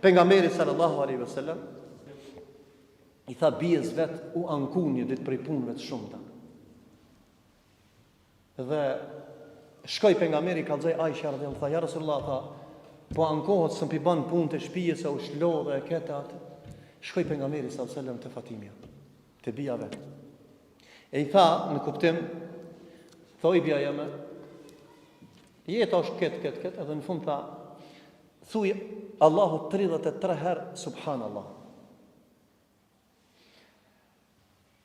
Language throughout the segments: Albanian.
Pejgamberi sallallahu alaihi wasallam i tha bijës vet u anku një ditë prej punëve të shumta. Dhe shkoi pejgamberi kallzoi Aisha radhiyallahu anha, ja Rasulullah, tha, po ankohet se mbi bën punë të shtëpisë se u shlodhe e këtë atë. Shkoi pejgamberi sallallahu alaihi wasallam te Fatimia, te bija vet. E i tha në kuptim, thoi bija jeme, jeta është këtë, edhe në fund tha, thuj Allahu 33 herë subhanallah.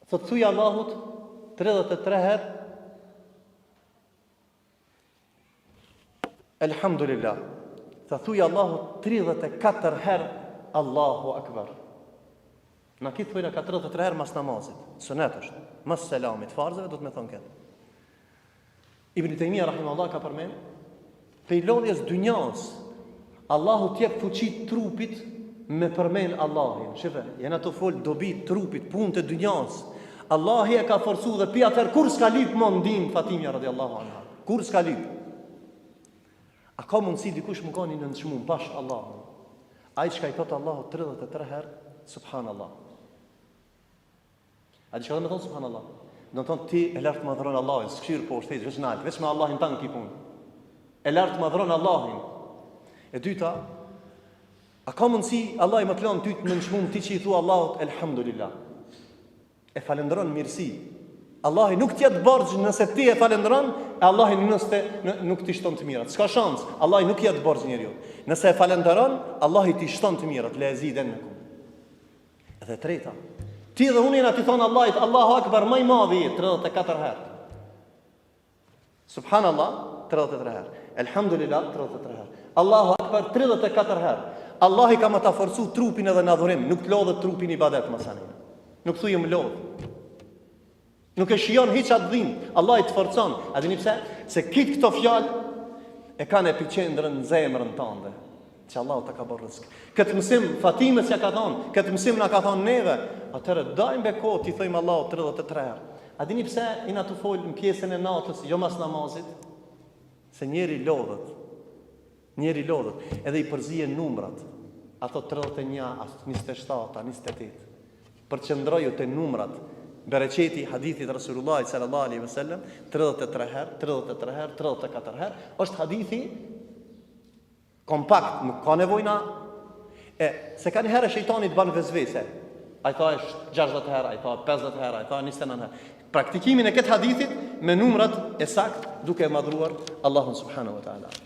Thot thuj Allahut 33 herë elhamdulillah. Tha thuj Allahut 34 herë Allahu akbar. Na kitë thujna 33 herë mas namazit, sunet është, mas selamit, farzëve do të me thonë këtë. Ibn Taymija rahimahullah ka përmend, pe lodhjes dynjas, Allahu t'jep fuqi trupit me përmend Allahin. Shife, jena të fol dobi trupit, punë të dynjas. Allahi e ka forcu dhe pi atër kur s'ka lip më ndim Fatimja radhiyallahu anha. Kur s'ka lip. A ka mundësi dikush më ka një nënçmum bash Allahun? Ai çka i thot Allahu 33 herë subhanallah. A di çka do të thonë subhanallah? Do të thonë ti e lart madhron Allahin, s'kshir poshtë, veç nalt, veç me Allahin tan ki punë. E lart madhron Allahin. E dyta, a ka mundësi Allah i më të lanë ty të nënçmum ti që i thua Allahut elhamdulillah? E falendron mirësi. Allahi nuk t'jetë borxh nëse ti e falendron, e Allahi nuk t'i shton të mirat. S'ka shans, Allahi nuk jetë borxh njeriu. Nëse e falendron, Allahi t'i shton të mirat, le eziden në kum. Edhe treta, ti dhe unë jena t'i thonë Allahit, Allahu akbar më i madhi 34 herë. Subhanallah 33 herë. Elhamdulillah 33 herë. Allahu akbar 34 herë. Allahi ka më ta forcu trupin edhe në adhurim, nuk t'lodhet trupin i ibadet masanin. Nuk thuj më lodh. Nuk e shijon hiç atë dhim. Allah i të forcon. A dini pse? Se kitë këto fjalë e kanë epicendrën në zemrën tënde. Që Allahu ta ka bërë rrezik. Këtë mësim Fatimës ja ka thonë, këtë mësim na ka thonë neve. Atëherë dajmë be kohë ti thojmë Allahu 33 herë. A dini pse ina të fol në pjesën e natës, jo mas namazit? Se njeri lodhet. Njeri lodhet edhe i përzihen numrat. Ato 31, 27, 28. Përqendroju te numrat. Bereqeti hadithit Rasulullah sallallahu alaihi wasallam 33 herë, 33 herë, 34 herë, është hadithi kompakt, nuk ka nevojna se kanë herë shejtani të bën vezvese. Ai thosh 60 herë, ai thosh 50 herë, ai thosh 29 herë. Praktikimin e këtë hadithit me numrat e sakt duke madhruar Allahun subhanahu wa taala.